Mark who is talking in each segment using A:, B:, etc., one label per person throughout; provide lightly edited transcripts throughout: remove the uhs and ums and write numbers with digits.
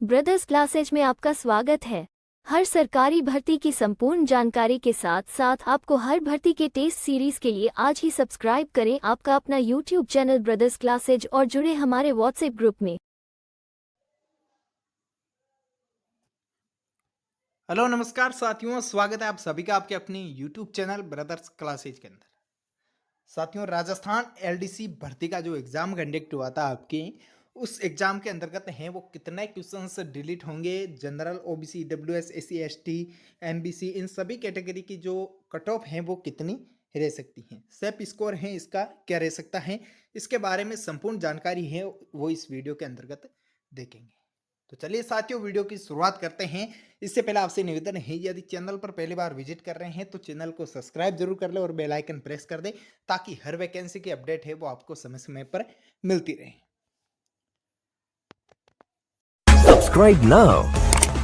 A: Brothers classes में आपका स्वागत है। हर सरकारी भर्ती की संपूर्ण जानकारी के साथ साथ आपको हर भर्ती के टेस्ट सीरीज के लिए आज ही सब्सक्राइब करें आपका अपना यूट्यूब चैनल ब्रदर्स क्लासेज और जुड़े हमारे व्हाट्सएप ग्रुप में।
B: हेलो नमस्कार साथियों, स्वागत है आप सभी का आपके अपने यूट्यूब चैनल ब्रदर्स क्लासेज के अंदर। साथियों, राजस्थान एलडीसी भर्ती का जो एग्जाम कंडक्ट हुआ था आपके, उस एग्जाम के अंतर्गत हैं वो कितने क्वेश्चंस डिलीट होंगे, general, OBC, EWS, SC, ST, MBC, इन सभी कैटेगरी की जो कट ऑफ हैं वो कितनी रह सकती हैं, सेप स्कोर है इसका क्या रह सकता है, इसके बारे में संपूर्ण जानकारी है वो इस वीडियो के अंतर्गत देखेंगे। तो चलिए साथियों, वीडियो की शुरुआत करते हैं। इससे पहले आपसे निवेदन है, यदि चैनल पर पहली बार विजिट कर रहे हैं तो चैनल को सब्सक्राइब जरूर कर ले और बेल आइकन प्रेस कर दे, ताकि हर वैकेंसी की अपडेट है वो आपको समय समय पर मिलती रहे।
C: Subscribe now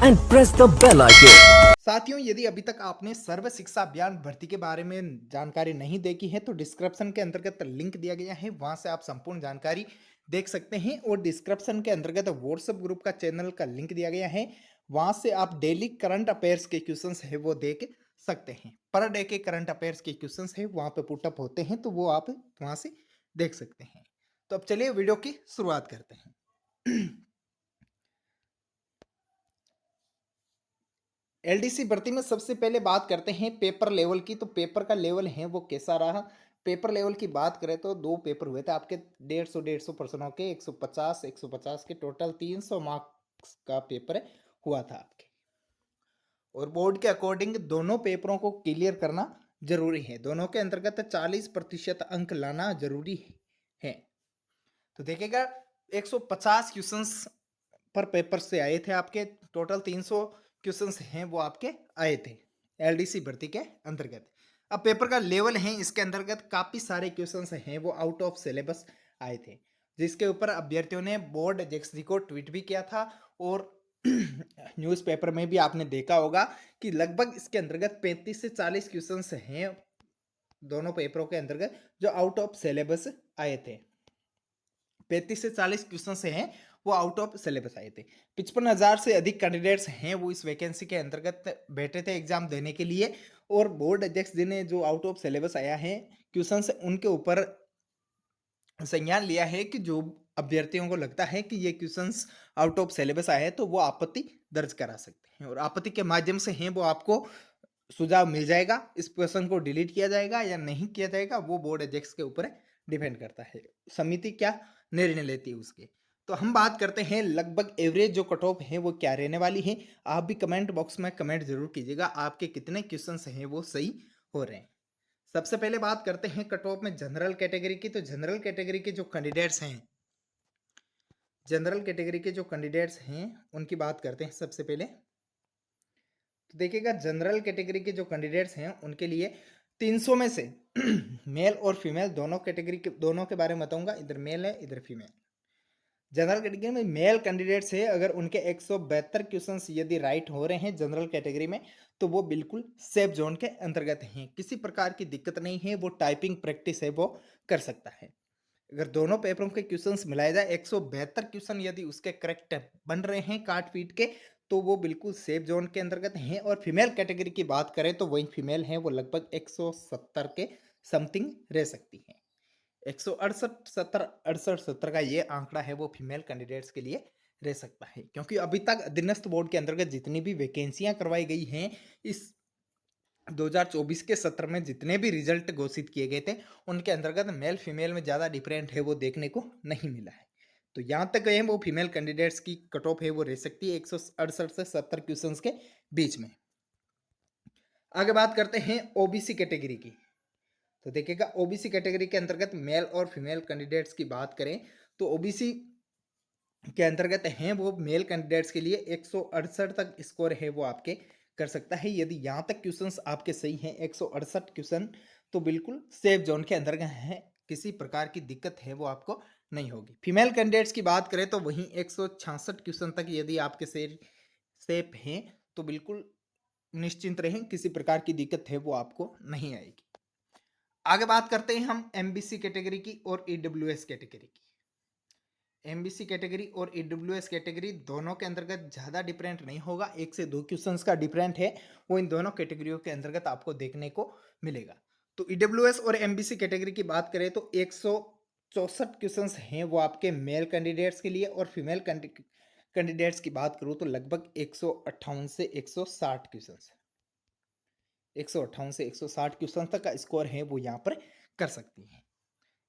C: and press the bell icon.
B: साथियों, यदि अभी तक आपने सर्व शिक्षा अभियान भर्ती के बारे में जानकारी नहीं देखी है तो डिस्क्रिप्शन के अंतर्गत लिंक दिया गया है, वहां से आप संपूर्ण जानकारी देख सकते हैं। और डिस्क्रिप्शन के अंतर्गत व्हाट्सएप ग्रुप का चैनल का लिंक दिया गया है, वहां से आप डेली करंट अफेयर्स के क्वेश्चंस है वो देख सकते हैं। पर डे के करंट अफेयर्स के क्वेश्चंस है वहां पे पुटअप होते हैं, तो वो आप वहां से देख सकते हैं। तो अब चलिए वीडियो की शुरुआत करते हैं। एलडीसी भर्ती में सबसे पहले बात करते हैं पेपर लेवल की। तो पेपर का लेवल है वो कैसा रहा। पेपर लेवल की बात करें तो दो पेपर हुए थे आपके, 150 प्रश्नों के, 150 के टोटल 300 मार्क्स का पेपर हुआ था आपके। और बोर्ड के अकॉर्डिंग दोनों पेपरों को क्लियर करना जरूरी है, दोनों के अंतर्गत 40% अंक लाना जरूरी है। तो देखिएगा, 150 क्वेश्चंस पर पेपर से आए थे आपके, टोटल 300 क्वेश्चंस हैं वो आपके आए थे एलडीसी भर्ती के अंतर्गत। अब पेपर का लेवल है, इसके अंतर्गत काफ़ी सारे क्वेश्चंस हैं वो आउट ऑफ सिलेबस आए थे, जिसके ऊपर अभ्यर्थियों ने बोर्ड अध्यक्ष जी को ट्वीट भी किया था। और न्यूज़पेपर में भी आपने देखा होगा कि लगभग इसके अंतर्गत 35 से 40 क्वेश्चंस हैं दोनों पेपरों के अंतर्गत जो आउट ऑफ सिलेबस आए थे। 35 से 40 क्वेश्चन से हैं वो आउट ऑफ सिलेबस आए थे। 55,000 से अधिक कैंडिडेट्स हैं वो इस वैकेंसी के अंतर्गत बैठे थे एग्जाम देने के लिए। और बोर्ड अध्यक्ष जी ने जो आउट ऑफ सिलेबस आया है क्वेश्चन, उनके ऊपर संज्ञान लिया है कि जो अभ्यर्थियों को लगता है कि ये क्वेश्चंस आउट ऑफ सिलेबस आए हैं तो वो आपत्ति दर्ज करा सकते हैं, और आपत्ति के माध्यम से हैं वो आपको सुझाव मिल जाएगा, इस क्वेश्चन को डिलीट किया जाएगा या नहीं किया जाएगा, वो बोर्ड अध्यक्ष के ऊपर डिपेंड करता है, समिति क्या निर्णय लेती है उसके। तो हम बात करते हैं लगभग एवरेज जो कट ऑफ है वो क्या रहने वाली है। आप भी कमेंट बॉक्स में कमेंट जरूर कीजिएगा आपके कितने क्वेश्चन हैं वो सही हो रहे हैं। सबसे पहले बात करते हैं कट ऑफ में जनरल कैटेगरी की। तो जनरल कैटेगरी के जो कैंडिडेट्स हैं, जनरल कैटेगरी के जो कैंडिडेट्स हैं उनकी बात करते हैं सबसे पहले। तो देखिएगा, जनरल कैटेगरी के जो कैंडिडेट्स हैं उनके लिए 300 में से मेल और फीमेल दोनों कैटेगरी के, दोनों के बारे में बताऊंगा, इधर मेल है इधर फीमेल। जनरल कैटेगरी में मेल कैंडिडेट्स है, अगर उनके 172 क्वेश्चंस यदि राइट हो रहे हैं जनरल कैटेगरी में तो वो बिल्कुल सेफ जोन के अंतर्गत हैं, किसी प्रकार की दिक्कत नहीं है, वो टाइपिंग प्रैक्टिस है वो कर सकता है। अगर दोनों पेपरों के क्वेश्चंस मिलाए जाए, 172 क्वेश्चन यदि उसके करेक्ट बन रहे हैं काट पीट के, तो वो बिल्कुल सेफ जोन के अंतर्गत हैं। और फीमेल कैटेगरी की बात करें तो वही फीमेल है वो लगभग 170 के समथिंग रह सकती हैं। 168 70 का ये आंकड़ा है वो फीमेल कैंडिडेट्स के लिए रह सकता है, क्योंकि अभी तक अधीनस्थ बोर्ड के अंतर्गत जितनी भी वैकेंसियां करवाई गई हैं, इस 2024 के सत्र में जितने भी रिजल्ट घोषित किए गए थे उनके अंतर्गत मेल फीमेल में ज़्यादा डिफरेंट है वो देखने को नहीं मिला है। तो यहाँ तक है वो फीमेल कैंडिडेट्स की कट ऑफ है वो रह सकती है 168 से 70 क्वेश्चंस के बीच में। आगे बात करते हैं ओबीसी कैटेगरी की। तो देखिएगा, ओबीसी कैटेगरी के अंतर्गत मेल और फीमेल कैंडिडेट्स की बात करें तो ओबीसी के अंतर्गत हैं वो मेल कैंडिडेट्स के लिए 168 तक स्कोर है वो आपके कर सकता है। यदि यहाँ तक क्वेश्चंस आपके सही हैं 168 क्वेश्चन, तो बिल्कुल सेफ जोन के अंतर्गत हैं, किसी प्रकार की दिक्कत है वो आपको नहीं होगी। फीमेल कैंडिडेट्स की बात करें तो वहीं 166 क्वेश्चन तक यदि आपके सेफ हैं तो बिल्कुल निश्चिंत रहें, किसी प्रकार की दिक्कत है वो आपको नहीं आएगी। आगे बात करते हैं हम एमबीसी कैटेगरी की और ईडब्ल्यूएस कैटेगरी की। एमबीसी कैटेगरी और ईडब्ल्यूएस कैटेगरी दोनों के अंतर्गत ज़्यादा डिफरेंट नहीं होगा, 1 से 2 क्वेश्चंस का डिफरेंट है वो इन दोनों कैटेगरियों के अंतर्गत आपको देखने को मिलेगा। तो ईडब्ल्यूएस और एमबीसी कैटेगरी की बात करें तो 164 क्वेश्चंस हैं वो आपके मेल कैंडिडेट्स के लिए, और फीमेल कैंडिडेट्स की बात करूँ तो लगभग 158 से 160 क्वेश्चंस, 158 से 160 क्वेश्चन तक का स्कोर है वो यहाँ पर कर सकती हैं।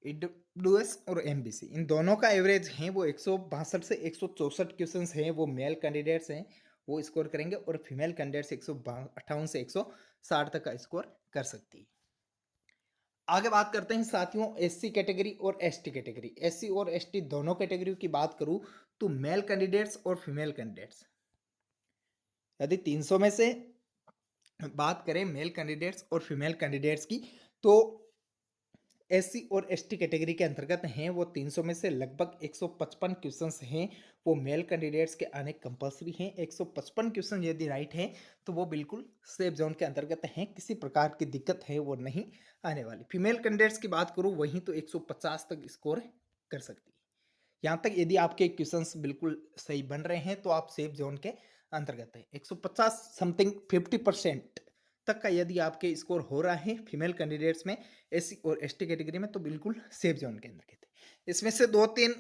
B: ईडब्ल्यूएस और एमबीसी इन दोनों का एवरेज है वो 162 से 164 क्वेश्चंस हैं वो मेल कैंडिडेट्स हैं वो स्कोर करेंगे, और फीमेल कैंडिडेट्स 158 से 160 तक का स्कोर कर सकती है। आगे बात करते हैं साथियों एससी कैटेगरी और एसटी कैटेगरी। एससी और एसटी दोनों कैटेगरी की बात करूं तो मेल कैंडिडेट्स और फीमेल कैंडिडेट्स, यदि 300 में से बात करें मेल कैंडिडेट्स और फीमेल कैंडिडेट्स की, तो एससी और एसटी कैटेगरी के अंतर्गत हैं वो 300 में से लगभग 155 क्वेश्चंस हैं वो मेल कैंडिडेट्स के आने कंपलसरी हैं। 155 क्वेश्चन यदि राइट हैं तो वो बिल्कुल सेफ जोन के अंतर्गत हैं, किसी प्रकार की दिक्कत है वो नहीं आने वाली। फीमेल कैंडिडेट्स की बात करूँ वहीं तो 150 तक स्कोर कर सकती है। यहाँ तक यदि आपके क्वेश्चंस बिल्कुल सही बन रहे हैं तो आप सेफ जोन के अंतर्गत है। 150 समथिंग 50% तक का यदि आपके स्कोर हो रहा है फीमेल कैंडिडेट्स में एससी और एसटी कैटेगरी में तो बिल्कुल सेफ जोन के अंतर्गत है। इसमें से 2-3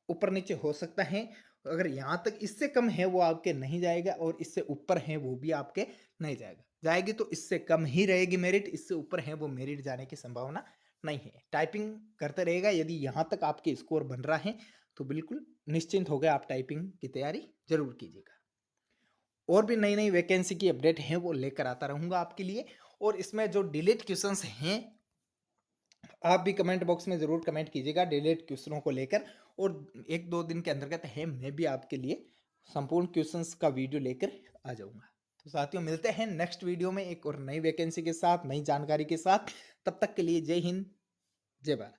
B: ऊपर नीचे हो सकता है, अगर यहाँ तक इससे कम है वो आपके नहीं जाएगा, और इससे ऊपर है वो भी आपके नहीं जाएगा। जाएगी तो इससे कम ही रहेगी मेरिट, इससे ऊपर है वो मेरिट जाने की संभावना नहीं है। टाइपिंग करते रहेगा, यदि यहाँ तक आपके स्कोर बन रहा है तो बिल्कुल निश्चिंत हो गए, आप टाइपिंग की तैयारी जरूर कीजिएगा। और भी नई नई वैकेंसी की अपडेट है वो लेकर आता रहूंगा आपके लिए, और इसमें जो डिलीट क्वेश्चंस हैं आप भी कमेंट बॉक्स में ज़रूर कमेंट कीजिएगा डिलीट क्वेश्चनों को लेकर, और 1-2 दिन के अंतर्गत है मैं भी आपके लिए संपूर्ण क्वेश्चंस का वीडियो लेकर आ जाऊंगा। तो साथियों मिलते हैं नेक्स्ट वीडियो में एक और नई वैकेंसी के साथ, नई जानकारी के साथ। तब तक के लिए जय हिंद, जय भारत।